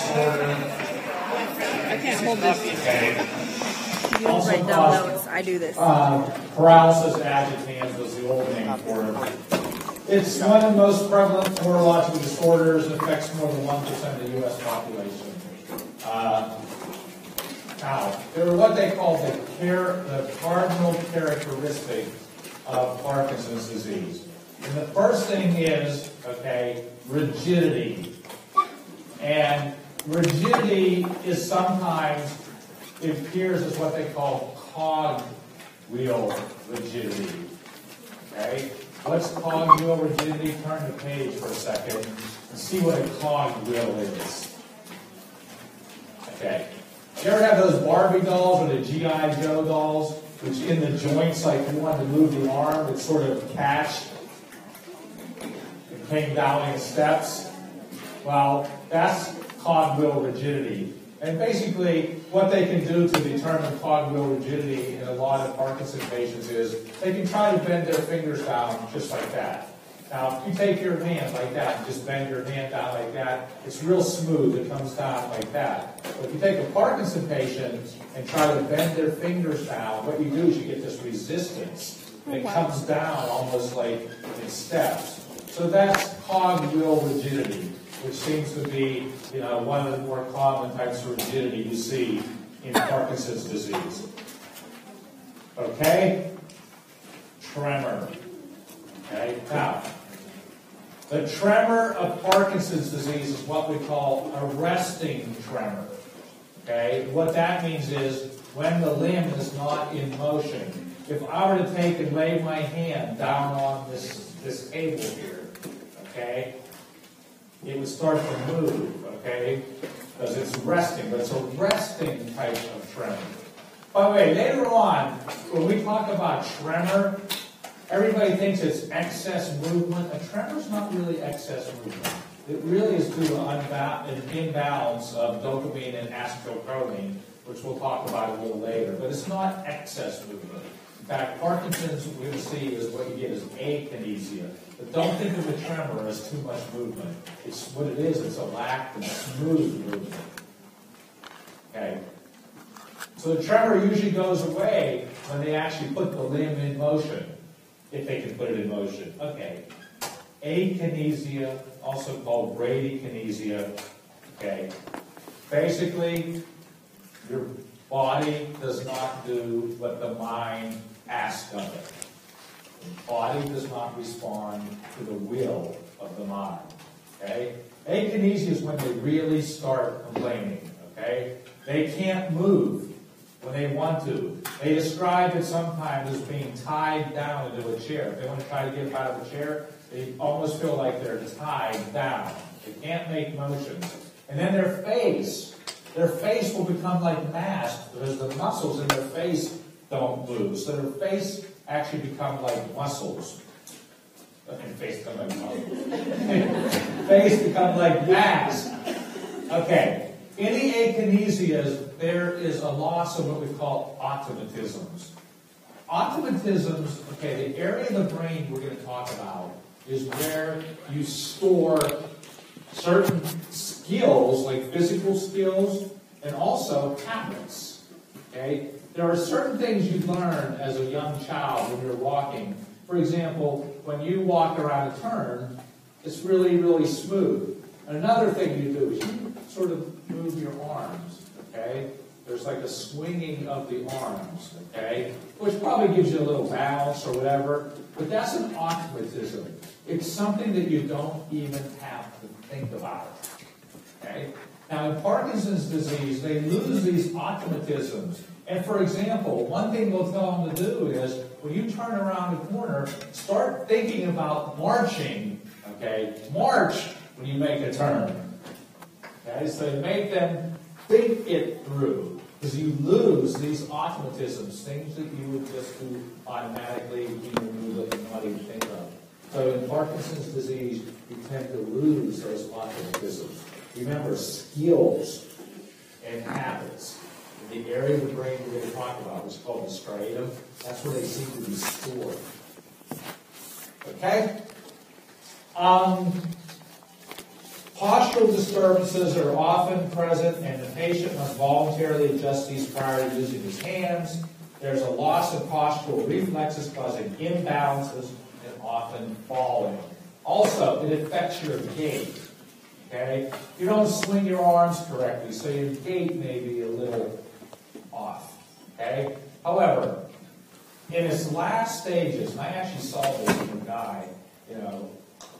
disorder. I can't hold this. Okay. You don't write down notes. I do this. Paralysis agitans was the old name for it. It's one of the most prevalent neurological disorders. It affects more than 1% of the U.S. population. Now, they're what they call the cardinal characteristic of Parkinson's disease. And the first thing is, okay, rigidity. And rigidity is sometimes, it appears as what they call cogwheel rigidity. Okay? What's cogwheel rigidity? Turn the page for a second and see what a cogwheel is. Okay. You ever have those Barbie dolls or the G.I. Joe dolls, which in the joints, like you want to move the arm, it sort of catch and came down in steps? Well, that's cogwheel rigidity. And basically, what they can do to determine cogwheel rigidity in a lot of Parkinson patients is they can try to bend their fingers down just like that. Now, if you take your hand like that and just bend your hand down like that, it's real smooth. It comes down like that. But if you take a Parkinson patient and try to bend their fingers down, what you do is you get this resistance. And it comes down almost like in steps. So that's cogwheel rigidity, which seems to be, one of the more common types of rigidity you see in Parkinson's disease. Okay? Tremor. Okay? Now, the tremor of Parkinson's disease is what we call a resting tremor. Okay? What that means is when the limb is not in motion. If I were to take and lay my hand down on this table here, okay, it would start to move, okay, because it's resting, but it's a resting type of tremor. By the way, later on, when we talk about tremor, everybody thinks it's excess movement. A tremor is not really excess movement. It really is due to an imbalance of dopamine and acetylcholine, which we'll talk about a little later. But it's not excess movement. In fact, Parkinson's, we'll see, is what you get is akinesia. But don't think of a tremor as too much movement. It's what it is. It's a lack of smooth movement. Okay. So the tremor usually goes away when they actually put the limb in motion, if they can put it in motion. Okay. Akinesia, also called bradykinesia. Okay. Basically, your body does not do what the mind asks of it. The body does not respond to the will of the mind. Okay? Akinesia is when they really start complaining. Okay? They can't move when they want to. They describe it sometimes as being tied down into a chair. If they want to try to get out of the chair, they almost feel like they're tied down. They can't make motions. And then their face will become like masked because the muscles in their face don't move. So their face actually become like muscles. And face become like muscles. Face become like masks. Okay. In the akinesias, there is a loss of what we call automatisms. Automatisms, okay, the area of the brain we're going to talk about is where you store certain skills, like physical skills, and also habits. Okay? There are certain things you learn as a young child when you're walking. For example, when you walk around a turn, it's really, really smooth. And another thing you do is you sort of move your arms, okay? There's like a swinging of the arms, okay? Which probably gives you a little balance or whatever. But that's an automatism. It's something that you don't even have to think about, okay? Now, in Parkinson's disease, they lose these automatisms. And for example, one thing we'll tell them to do is, when you turn around the corner, start thinking about marching, okay? March when you make a turn. Okay, so make them think it through. Because you lose these automatisms, things that you would just do automatically, you would not even think of. So in Parkinson's disease, you tend to lose those automatisms. Remember, skills and habits. In the area of the brain we're going to talk about, which is called the striatum, that's where they seem to be stored. Okay? Postural disturbances are often present, and the patient must voluntarily adjust these prior to using his hands. There's a loss of postural reflexes causing imbalances and often falling. Also, it affects your gait. Okay? You don't swing your arms correctly, so your gait may be a little off. Okay? However, in his last stages, and I actually saw this in a guy,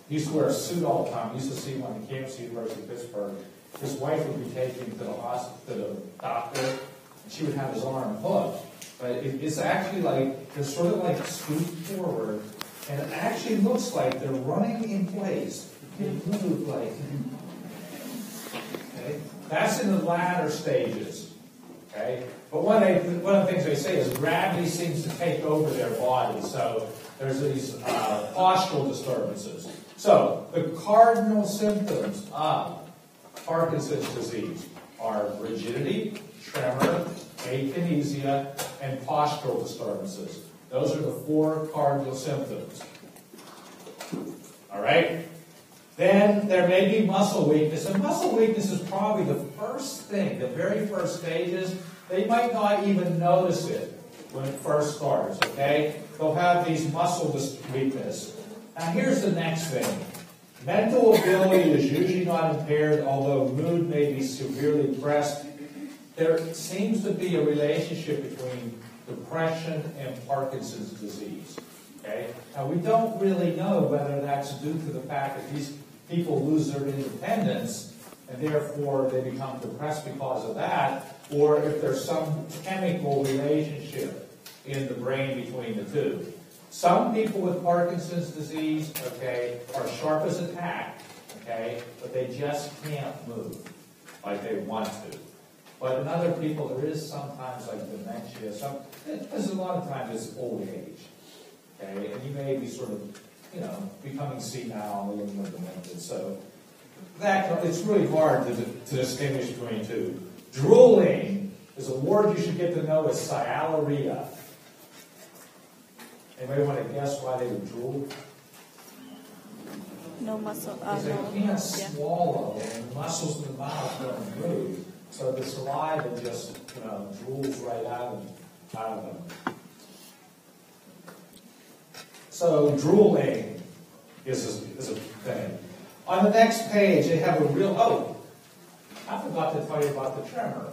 he used to wear a suit all the time. I used to see him on the campus of the University of Pittsburgh. His wife would be taking him to the hospital, to the doctor, and she would have his arm hooked. But it's actually like, they're sort of like scooped forward, and it actually looks like they're running in place. They move like, okay? That's in the latter stages. Okay? But one of the things they say is gravity seems to take over their body. So there's these postural disturbances. So the cardinal symptoms of Parkinson's disease are rigidity, tremor, akinesia, and postural disturbances. Those are the 4 cardinal symptoms. All right? Then there may be muscle weakness. And muscle weakness is probably the first thing, the very first stages. They might not even notice it when it first starts, okay? They'll have these muscle weakness. Now here's the next thing. Mental ability is usually not impaired, although mood may be severely depressed. There seems to be a relationship between depression and Parkinson's disease. Okay? Now we don't really know whether that's due to the fact that these people lose their independence and therefore they become depressed because of that, or if there's some chemical relationship in the brain between the two. Some people with Parkinson's disease, okay, are sharp as a tack, okay, but they just can't move like they want to. But in other people, there is sometimes like dementia, because a lot of times it's old age, okay, and you may be sort of, becoming senile and even demented. So it's really hard to distinguish between two. Drooling is a word you should get to know as sialorrhea. Anybody want to guess why they would drool? No muscle. Because they can't swallow, and the muscles in the mouth don't move. So the saliva just drools right out of them. So drooling is a thing. On the next page, they have I forgot to tell you about the tremor.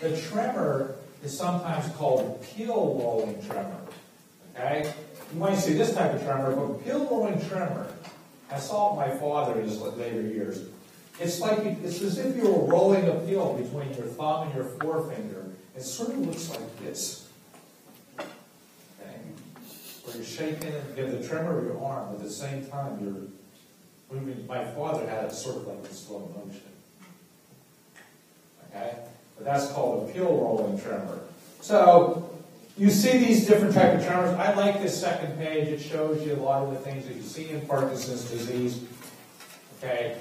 The tremor is sometimes called pill-rolling tremor. Okay? You might see this type of tremor, but pill-rolling tremor, I saw it with my father in his later years. It's as if you were rolling a pill between your thumb and your forefinger. It sort of looks like this. Okay? Where you're shaking and you have the tremor of your arm, but at the same time you're moving. My father had it sort of like in slow motion. Okay? But that's called a pill-rolling tremor. So you see these different types of tremors. I like this second page. It shows you a lot of the things that you see in Parkinson's disease. Okay?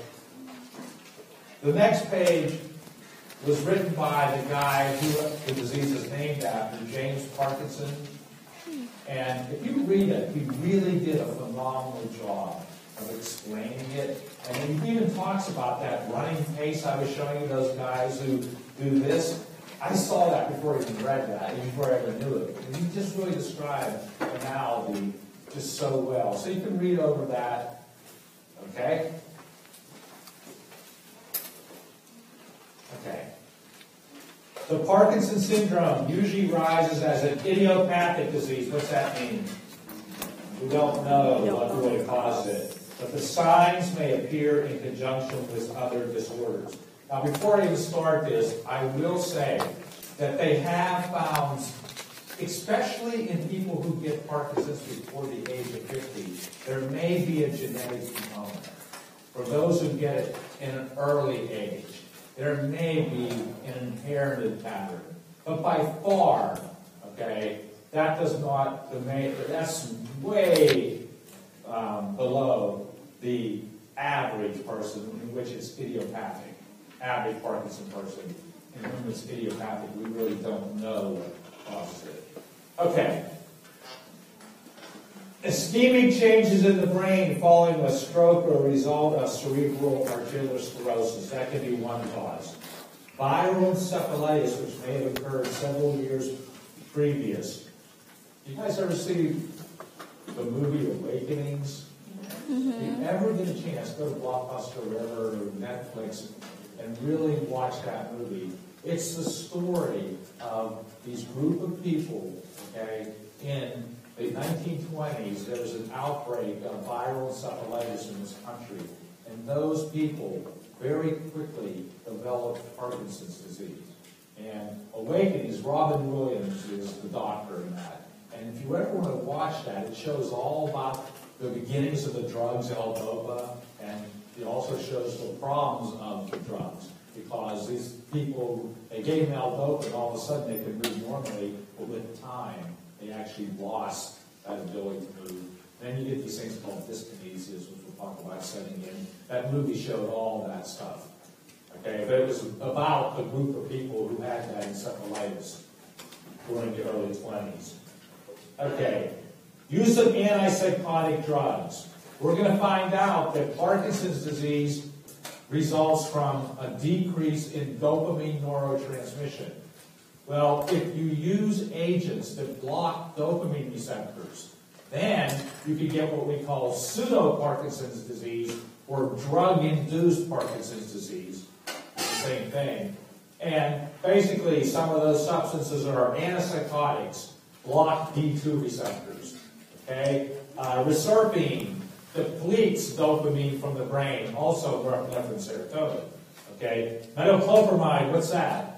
The next page was written by the guy who the disease is named after, James Parkinson. And if you read it, he really did a phenomenal job of explaining it. And he even talks about that running pace I was showing you, those guys who do this. I saw that before I even read that, even before I ever knew it. And he just really described analogy just so well. So you can read over that. Okay? Okay. The Parkinson syndrome usually rises as an idiopathic disease. What's that mean? We don't know what really caused it. But the signs may appear in conjunction with other disorders. Now, before I even start this, I will say that they have found, especially in people who get Parkinson's before the age of 50, there may be a genetic component. For those who get it in an early age, there may be an inherited pattern. But by far, okay, that's way below the average person in which it's idiopathic. Average Parkinson person in whom it's idiopathic. We really don't know what causes it. Okay. Ischemic changes in the brain following a stroke or a result of cerebral arterial sclerosis. That can be one cause. Viral encephalitis, which may have occurred several years previous. You guys ever see the movie Awakenings? If you ever get a chance, go to Blockbuster or wherever, or Netflix, and really watch that movie. It's the story of these group of people, okay, in the 1920s. There was an outbreak of viral encephalitis in this country, and those people very quickly developed Parkinson's disease. And Awakenings, Robin Williams is the doctor in that. And if you ever want to watch that, it shows all about the beginnings of the drugs, L-Dopa, and it also shows the problems of the drugs. Because these people, they gave them L-Dopa, and all of a sudden they could move normally, but with time, they actually lost that ability to move. Then you get these things called dyskinesias, which we'll talk about setting in. That movie showed all that stuff. Okay, but it was about the group of people who had that encephalitis during the early 20s. Okay, use of antipsychotic drugs. We're going to find out that Parkinson's disease results from a decrease in dopamine neurotransmission. Well, if you use agents that block dopamine receptors, then you can get what we call pseudo-Parkinson's disease or drug-induced Parkinson's disease. It's the same thing. And basically, some of those substances are antipsychotics, block D2 receptors. Okay? Reserpine depletes dopamine from the brain, also norepinephrine and serotonin. Okay? Metoclopramide, what's that?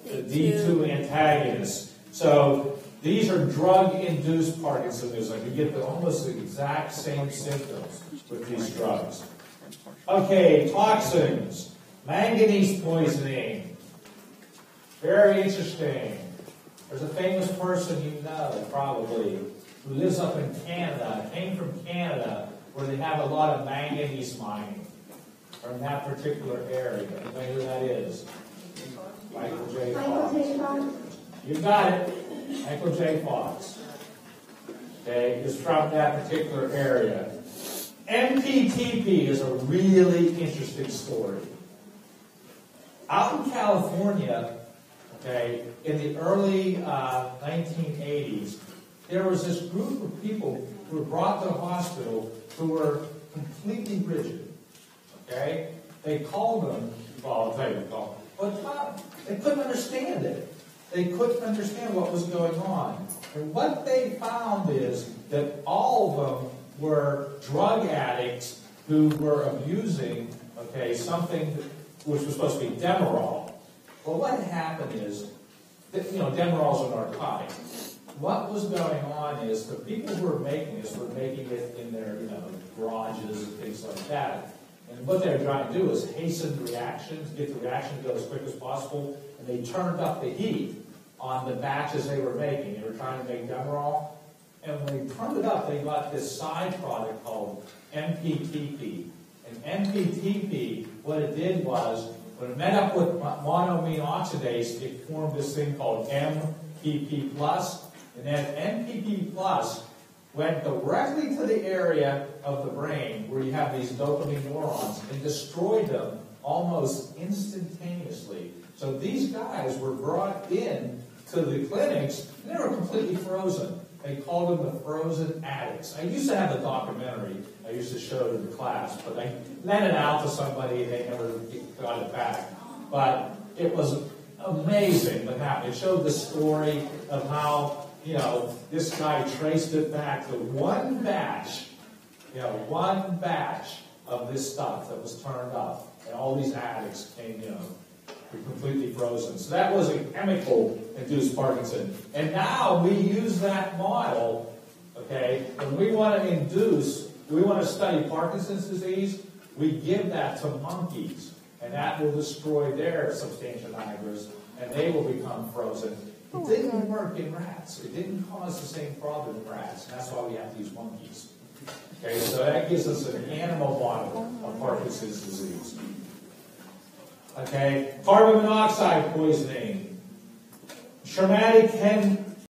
The D2 antagonist. So these are drug-induced Parkinsonism. You get almost the exact same symptoms with these drugs. Okay, toxins. Manganese poisoning. Very interesting. There's a famous person you know, probably, who lives up in Canada, came from Canada, where they have a lot of manganese mining from that particular area. Anybody know who that is? Michael J. Fox. You got it. Michael J. Fox. Okay, is from that particular area. MPTP is a really interesting story. Out in California, okay, in the early 1980s, there was this group of people who were brought to the hospital who were completely rigid. Okay? They called them, well, I'll tell you what they called them, but they couldn't understand it. They couldn't understand what was going on. And what they found is that all of them were drug addicts who were abusing, okay, something which was supposed to be Demerol. Well, what had happened is that, Demerol is a narcotic. What was going on is the people who were making this were making it in their, garages and things like that. And what they were trying to do is hasten the reaction, get the reaction to go as quick as possible, and they turned up the heat on the batches they were making. They were trying to make Demerol, and when they turned it up, they got this side product called MPTP. And MPTP, what it did was, when it met up with monoamine oxidase, it formed this thing called MPP+, and then MPP+ went directly to the area of the brain where you have these dopamine neurons and destroyed them almost instantaneously. So these guys were brought in to the clinics, and they were completely frozen. They called them the frozen addicts. I used to have a documentary I used to show to the class, but I lent it out to somebody and they never got it back. But it was amazing what happened. It showed the story of how, this guy traced it back to one batch of this stuff that was turned up. And all these addicts came, were completely frozen. So that was a chemical-induced Parkinson. And now we use that model, okay, when we want to study Parkinson's disease, we give that to monkeys. And that will destroy their substantia nigra, and they will become frozen. It didn't work in rats. It didn't cause the same problem in rats. And that's why we have to use monkeys. Okay, so that gives us an animal model of Parkinson's disease. Okay, carbon monoxide poisoning. Traumatic